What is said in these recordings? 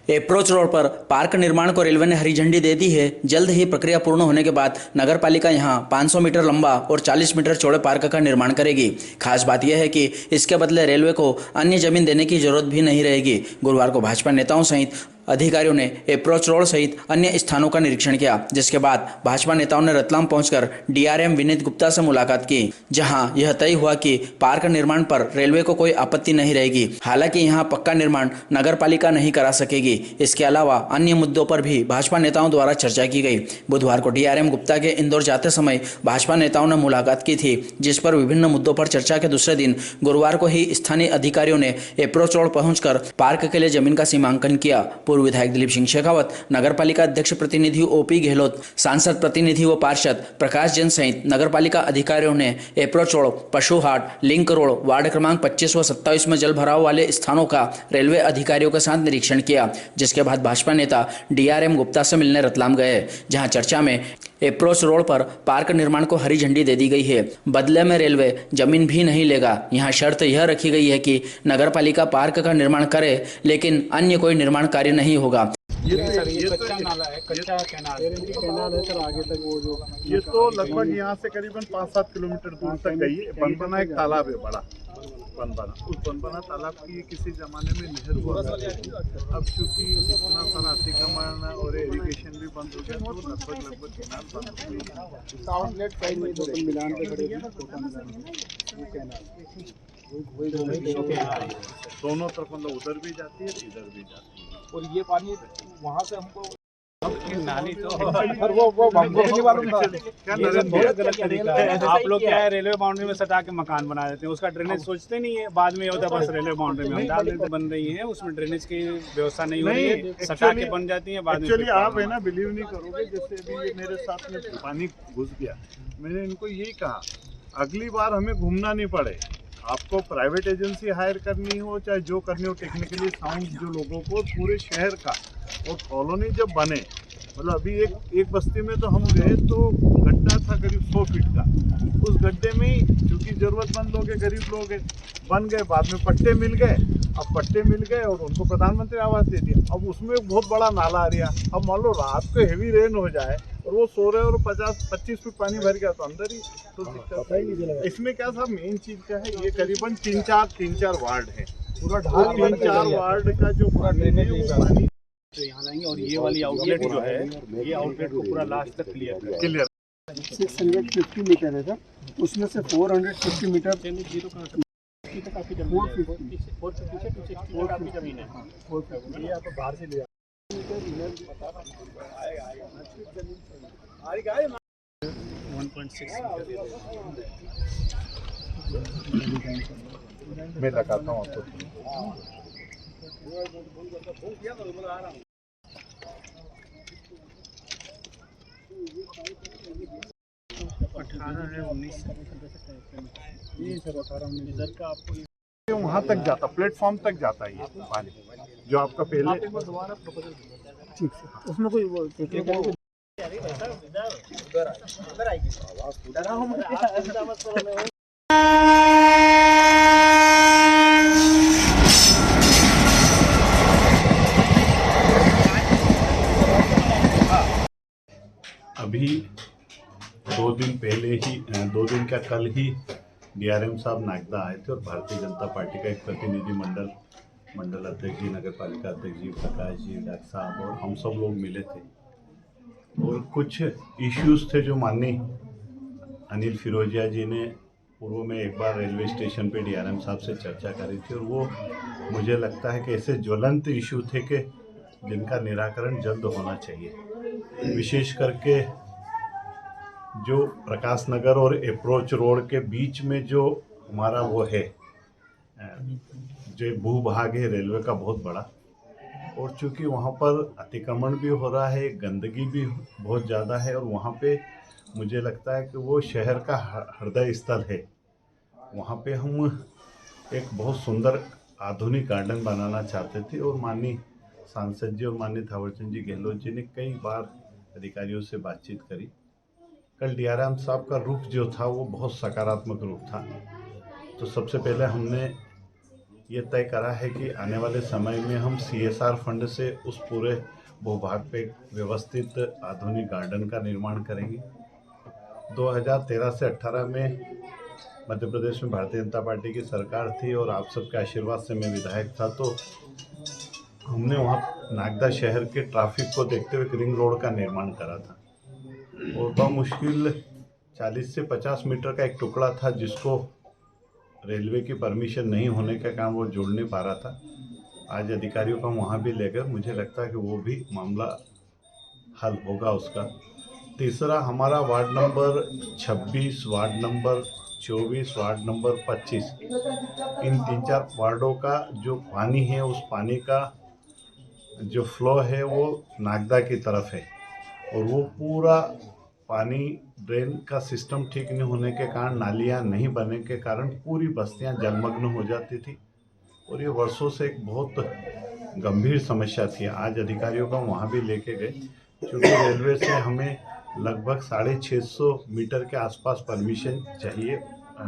Approach road पर park निर्माण को रेलवे ने हरी झंडी दे दी है। जल्द ही प्रक्रिया पूर्ण होने के बाद नगर पालिका यहां 500 मीटर लंबा और 40 मीटर चौड़े पार्क का निर्माण करेगी। खास बात यह है कि इसके बदले रेलवे को अन्य जमीन देने की जरूरत भी नहीं रहेगी। गुरुवार को भाजपा नेताओं सहित अधिकारियों ने अप्रोच रोड सहित अन्य स्थानों का निरीक्षण किया, जिसके बाद भाजपा नेताओं ने रतलाम पहुंचकर डीआरएम विनीत गुप्ता से मुलाकात की, जहां यह तय हुआ कि पार्क निर्माण पर रेलवे को कोई आपत्ति नहीं रहेगी। हालांकि यहां पक्का निर्माण नगर पालिका नहीं करा सकेगी। इसके अलावा अन्य मुद्दों पर भी भाजपा नेताओं द्वारा चर्चा की गई। बुधवार को डीआरएम गुप्ता के इंदौर जाते समय भाजपा नेताओं ने मुलाकात की थी, जिस पर विभिन्न मुद्दों पर चर्चा के दूसरे दिन गुरुवार को ही स्थानीय अधिकारियों ने अप्रोच रोड पहुंचकर पार्क के लिए जमीन का सीमांकन किया। पूर्व विधायक दिलीप सिंह शेखावत, नगर पालिका अध्यक्ष प्रतिनिधि ओपी गहलोत, सांसद प्रतिनिधि व पार्षद प्रकाश जैन सहित नगर पालिका अधिकारियों ने अप्रोच रोड, पशु हाट, लिंक रोड, वार्ड क्रमांक 25 व 27 में जल भराव वाले स्थानों का रेलवे अधिकारियों के साथ निरीक्षण किया, जिसके बाद भाजपा नेता डीआरएम गुप्ता से मिलने रतलाम गए, जहां चर्चा में अप्रोच रोड पर पार्क निर्माण को हरी झंडी दे दी गई है। बदले में रेलवे जमीन भी नहीं लेगा। यहां शर्त यह रखी गई है कि नगर पालिका पार्क का निर्माण करे, लेकिन अन्य कोई निर्माण कार्य नहीं होगा। ये कच्चा नाला है, कच्चा कैनाल है सर। आगे तक वो जो ये तो लगभग यहाँ से करीबन 5-7 किलोमीटर दूर तक गई है। बनबना एक तालाब है बड़ा, बनबना, उस बनबना तालाब की किसी जमाने में नहर हुआ करती थी। अब चूंकि इतना सारा अतिक्रमण और इरिगेशन भी बंद हो गया तो लगभग कैनाल बंद हो गई। आउटलेट साइड में जो मिलान पे खड़े हैं दोनों तरफ मतलब उधर भी जाती है इधर भी जाती है। और ये पानी वहाँ से हमको नाली तो पर वो हमको भी नहीं मालूम था। ये बहुत गलत तरीका है। आप लोग क्या है, रेलवे बाउंड्री में सटा के मकान बना देते हैं, उसका ड्रेनेज सोचते नहीं है। बाद में होता है बस रेलवे बाउंड्री में हम डाल देते, बन रही है उसमें ड्रेनेज की व्यवस्था नहीं हो रही है, सटा के बन जाती है। बाद में एक्चुअली आप है ना बिलीव नहीं करोगे, जैसे अभी ये मेरे साथ में पानी घुस गया, मैंने इनको यही कहा अगली बार हमें घूमना नहीं पड़े। आपको प्राइवेट एजेंसी हायर करनी हो चाहे जो करनी हो, टेक्निकली साउंड जो लोगों को पूरे शहर का और कॉलोनी जब बने, मतलब अभी एक बस्ती में तो हम गए तो गड्ढा था करीब 100 फीट का। उस गड्ढे में ही क्योंकि जरूरतमंद लोग हैं, गरीब लोग हैं, बन गए। बाद में पट्टे मिल गए। अब पट्टे मिल गए और उनको प्रधानमंत्री आवास दे दिया। अब उसमें बहुत बड़ा नाला आ रहा। अब मान लो रात को हेवी रेन हो जाए और वो सो रहे और 50-25 फीट पानी भर गया तो अंदर ही तो दिक्कत है। इसमें क्या था, मेन चीज क्या है, ये करीबन 3-4 वार्ड है। पूरा 3-4 वार्ड का जो पानी है वो पानी तो यहाँ लाएंगे। और ये वाली आउटलेट जो है, ये आउटलेट को पूरा लास्ट तक क्लियर 650 मीटर है सर, उसमें से 450 मीटर काफी जमीन है। ये आप बाहर से ले 1.6 मैं लगाता हूँ आपको। 18 है 19 ये सर 18-19 इधर का आपको वहाँ तक जाता, प्लेटफॉर्म तक जाता है ये पानी जो आपका पहले। ठीक है, उसमें कोई अभी 2 दिन पहले ही 2 दिन का कल ही डीआरएम साहब नागदा आए थे और भारतीय जनता पार्टी का एक प्रतिनिधि मंडल अध्यक्ष जी, नगर पालिका अध्यक्ष जी, प्रकाश जी, डॉक्टर साहब और हम सब लोग मिले थे। और कुछ इश्यूज थे जो माननीय अनिल फिरोजिया जी ने पूर्व में एक बार रेलवे स्टेशन पे डीआरएम साहब से चर्चा करी थी, और वो मुझे लगता है कि ऐसे ज्वलंत इशू थे कि जिनका निराकरण जल्द होना चाहिए। विशेष करके जो प्रकाश नगर और अप्रोच रोड के बीच में जो हमारा वो है, जो भूभाग है रेलवे का बहुत बड़ा, और चूंकि वहाँ पर अतिक्रमण भी हो रहा है, गंदगी भी बहुत ज़्यादा है, और वहाँ पे मुझे लगता है कि वो शहर का हृदय स्थल है। वहाँ पे हम एक बहुत सुंदर आधुनिक गार्डन बनाना चाहते थे, और माननीय सांसद जी और माननीय थावरचंद जी गहलोत जी ने कई बार अधिकारियों से बातचीत करी। कल डीआरएम साहब का रुख जो था वो बहुत सकारात्मक रुख था। तो सबसे पहले हमने ये तय करा है कि आने वाले समय में हम CSR फंड से उस पूरे भूभाग पे एक व्यवस्थित आधुनिक गार्डन का निर्माण करेंगे। 2013 से 18 में मध्य प्रदेश में भारतीय जनता पार्टी की सरकार थी और आप सबके आशीर्वाद से मैं विधायक था, तो हमने वहाँ नागदा शहर के ट्रैफिक को देखते हुए एक रिंग रोड का निर्माण करा था और बमुश्किल 40 से 50 मीटर का एक टुकड़ा था जिसको रेलवे की परमिशन नहीं होने के कारण वो जुड़ नहीं पा रहा था। आज अधिकारियों को हम वहाँ भी ले गए, मुझे लगता है कि वो भी मामला हल होगा उसका। तीसरा हमारा ward number 26, ward number 24, ward number 25, इन 3-4 वार्डों का जो पानी है उस पानी का जो फ्लो है वो नागदा की तरफ है और वो पूरा पानी ड्रेन का सिस्टम ठीक नहीं होने के कारण, नालियाँ नहीं बनने के कारण पूरी बस्तियाँ जलमग्न हो जाती थी और ये वर्षों से एक बहुत गंभीर समस्या थी। आज अधिकारियों को वहाँ भी लेके गए, क्योंकि रेलवे से हमें लगभग 650 मीटर के आसपास परमिशन चाहिए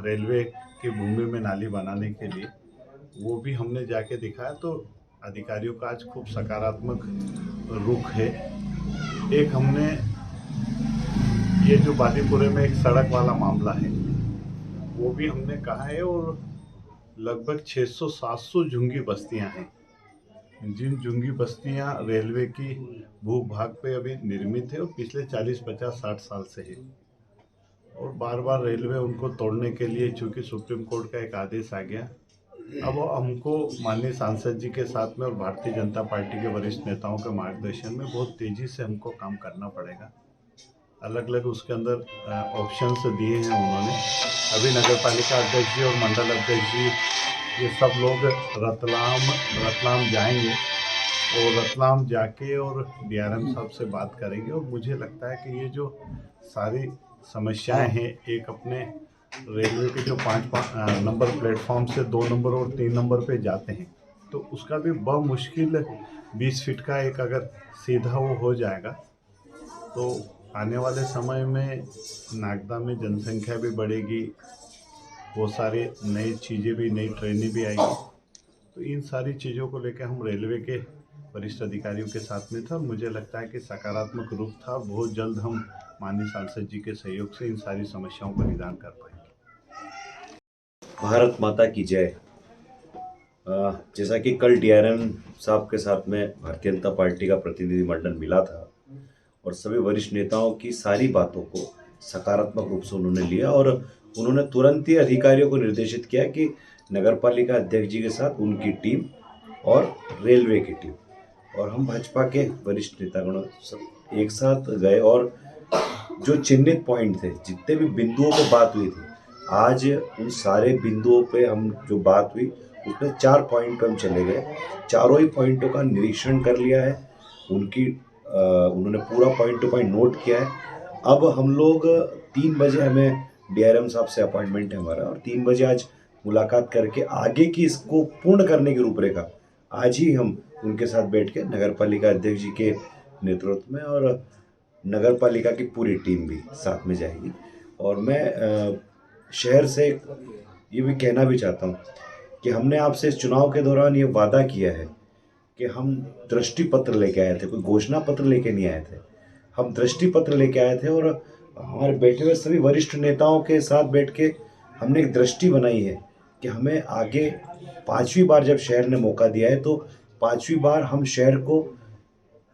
रेलवे की भूमि में नाली बनाने के लिए। वो भी हमने जाके दिखाया तो अधिकारियों का आज खूब सकारात्मक रुख है। एक हमने ये जो बादीपुरे में एक सड़क वाला मामला है वो भी हमने कहा है और लगभग 600-700 झुंगी बस्तियां हैं, जिन झुंगी बस्तियां रेलवे की भूभाग पे अभी निर्मित है और पिछले 40, 50, 60 साल से है और बार बार रेलवे उनको तोड़ने के लिए, चूँकि सुप्रीम कोर्ट का एक आदेश आ गया, अब हमको माननीय सांसद जी के साथ में और भारतीय जनता पार्टी के वरिष्ठ नेताओं के मार्गदर्शन में बहुत तेज़ी से हमको काम करना पड़ेगा। अलग अलग उसके अंदर ऑप्शंस दिए हैं उन्होंने। अभी नगर पालिका अध्यक्ष जी और मंडल अध्यक्ष जी ये सब लोग रतलाम जाएंगे और रतलाम जाके और DRM साहब से बात करेंगे और मुझे लगता है कि ये जो सारी समस्याएं हैं, एक अपने रेलवे के जो 5 नंबर प्लेटफॉर्म से 2 नंबर और 3 नंबर पे जाते हैं, तो उसका भी बमुश्किल 20 फीट का एक अगर सीधा वो हो जाएगा तो आने वाले समय में नागदा में जनसंख्या भी बढ़ेगी, बहुत सारी नई चीज़ें भी, नई ट्रेनें भी आएगी। तो इन सारी चीज़ों को लेकर हम रेलवे के वरिष्ठ अधिकारियों के साथ में था और मुझे लगता है कि सकारात्मक रूप था। बहुत जल्द हम माननीय सांसद जी के सहयोग से इन सारी समस्याओं का निदान कर पाएंगे। भारत माता की जय। जैसा कि कल DRM साहब के साथ में भारतीय जनता पार्टी का प्रतिनिधिमंडल मिला था और सभी वरिष्ठ नेताओं की सारी बातों को सकारात्मक रूप से उन्होंने लिया और उन्होंने तुरंत ही अधिकारियों को निर्देशित किया कि नगर पालिका अध्यक्ष जी के साथ उनकी टीम और रेलवे की टीम और हम भाजपा के वरिष्ठ नेतागण सब एक साथ गए और जो चिन्हित पॉइंट थे, जितने भी बिंदुओं पे बात हुई थी, आज उन सारे बिंदुओं पे हम जो बात हुई उसमें 4 पॉइंट पे हम चले गए। चारों ही पॉइंटों का निरीक्षण कर लिया है, उन्होंने पूरा पॉइंट टू पॉइंट नोट किया है। अब हम लोग 3 बजे हमें DRM साहब से अपॉइंटमेंट है हमारा और 3 बजे आज मुलाकात करके आगे की इसको पूर्ण करने की रूपरेखा आज ही हम उनके साथ बैठ के नगर पालिका अध्यक्ष जी के नेतृत्व में और नगर पालिका की पूरी टीम भी साथ में जाएगी। और मैं शहर से ये भी कहना भी चाहता हूँ कि हमने आपसे इस चुनाव के दौरान ये वादा किया है कि हम दृष्टि पत्र लेके आए थे, कोई घोषणा पत्र लेके नहीं आए थे, हम दृष्टि पत्र लेके आए थे और हमारे बैठे हुए सभी वरिष्ठ नेताओं के साथ बैठ के हमने एक दृष्टि बनाई है कि हमें आगे 5वीं बार जब शहर ने मौका दिया है तो 5वीं बार हम शहर को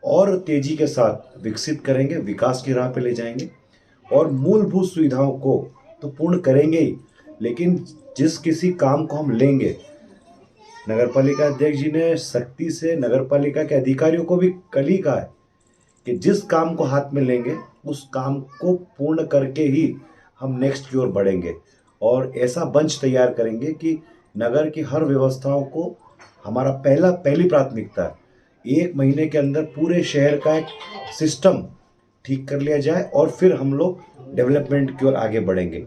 और तेज़ी के साथ विकसित करेंगे, विकास की राह पे ले जाएंगे और मूलभूत सुविधाओं को तो पूर्ण करेंगे ही, लेकिन जिस किसी काम को हम लेंगे, नगर पालिका अध्यक्ष जी ने सख्ती से नगर पालिका के अधिकारियों को भी कल ही कहा है कि जिस काम को हाथ में लेंगे उस काम को पूर्ण करके ही हम नेक्स्ट की ओर बढ़ेंगे और ऐसा मंच तैयार करेंगे कि नगर की हर व्यवस्थाओं को हमारा पहली प्राथमिकता है 1 महीने के अंदर पूरे शहर का एक सिस्टम ठीक कर लिया जाए और फिर हम लोग डेवलपमेंट की ओर आगे बढ़ेंगे।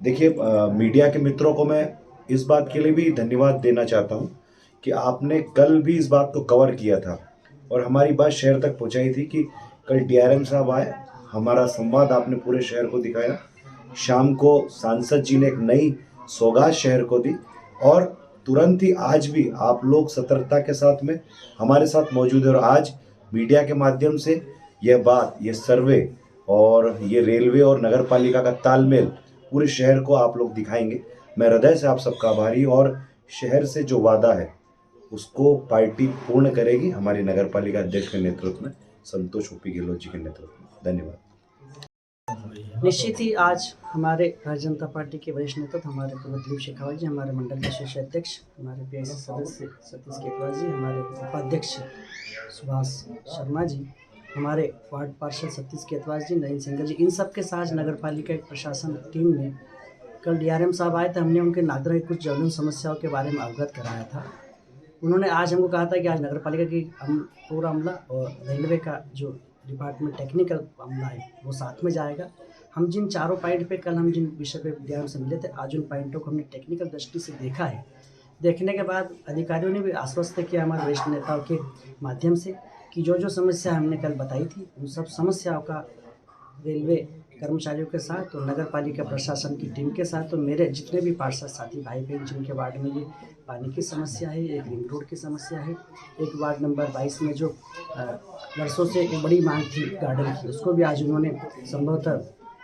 देखिए, मीडिया के मित्रों को मैं इस बात के लिए भी धन्यवाद देना चाहता हूं कि आपने कल भी इस बात को कवर किया था और हमारी बात शहर तक पहुंचाई थी कि कल DRM साहब आए, हमारा संवाद आपने पूरे शहर को दिखाया। शाम को सांसद जी ने एक नई सौगात शहर को दी और तुरंत ही आज भी आप लोग सतर्कता के साथ में हमारे साथ मौजूद है और आज मीडिया के माध्यम से यह बात, ये सर्वे और ये रेलवे और नगर पालिका का तालमेल पूरे शहर को आप लोग दिखाएंगे। मैं हृदय से आप सबका आभारी, और शहर से जो वादा है उसको पार्टी पूर्ण करेगी हमारी नगर पालिका अध्यक्ष के नेतृत्व में, संतोष ओपी गहलोत जी के नेतृत्व में। धन्यवाद। निश्चित ही आज हमारे भारतीय जनता पार्टी के वरिष्ठ नेता हमारे पूर्व दिलीप शेखावत जी, हमारे मंडल के शीर्ष अध्यक्ष, हमारे पीआईसी सदस्य सतीश केतवाल जी, हमारे उपाध्यक्ष सुभाष शर्मा जी, हमारे वार्ड पार्षद सतीश केतवाल जी, नईन सिंगल जी, इन सब के साथ नगर पालिका प्रशासन टीम ने कल डीआरएम साहब आए थे। हमने उनके नागरिक की कुछ ज्वलंत समस्याओं के बारे में अवगत कराया था। उन्होंने आज हमको कहा था कि आज नगर पालिका की पूरा अमला और रेलवे का जो डिपार्टमेंट टेक्निकल अमला है वो साथ में जाएगा। हम जिन चारों पॉइंट पे कल हम जिन विषय पे डीआरएम से मिले थे, आज उन पॉइंटों को हमने टेक्निकल दृष्टि से देखा है। देखने के बाद अधिकारियों ने भी आश्वस्त किया हमारे वरिष्ठ नेताओं के माध्यम से कि जो जो समस्या हमने कल बताई थी उन सब समस्याओं का रेलवे कर्मचारियों के साथ और नगर पालिका प्रशासन की टीम के साथ, तो मेरे जितने भी पार्षद साथी भाई बहन जिनके वार्ड में ये पानी की समस्या है, एक रिंग रोड की समस्या है, एक वार्ड नंबर 22 में जो वर्षों से एक बड़ी मांग थी गार्डन की, उसको भी आज उन्होंने संभवतः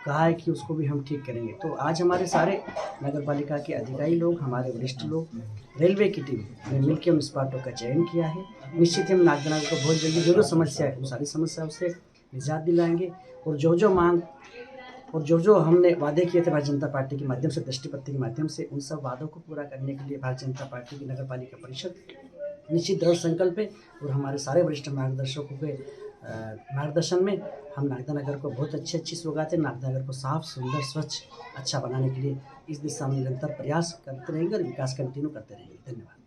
कहा है कि उसको भी हम ठीक करेंगे। तो आज हमारे सारे नगर पालिका के अधिकारी लोग, हमारे वरिष्ठ लोग, रेलवे की टीम ने मिलकर उन स्पॉटों का चयन किया है। निश्चित ही हम नागरिकों को बहुत जल्दी जो जो समस्या है उन सारी समस्याओं से निजात दिलाएंगे, और जो जो मांग और जो जो हमने वादे किए थे भारतीय जनता पार्टी के माध्यम से, दृष्टिपत्र के माध्यम से, उन सब वादों को पूरा करने के लिए भारतीय जनता पार्टी की नगर पालिका परिषद निश्चित दृढ़ संकल्प है। और हमारे सारे वरिष्ठ मार्गदर्शकों के मार्गदर्शन में हम नागदा नगर को बहुत अच्छी सौगात है, नागदा नगर को साफ, सुंदर, स्वच्छ, अच्छा बनाने के लिए इस दिशा में निरंतर प्रयास करते रहेंगे और विकास कंटिन्यू करते रहेंगे। धन्यवाद।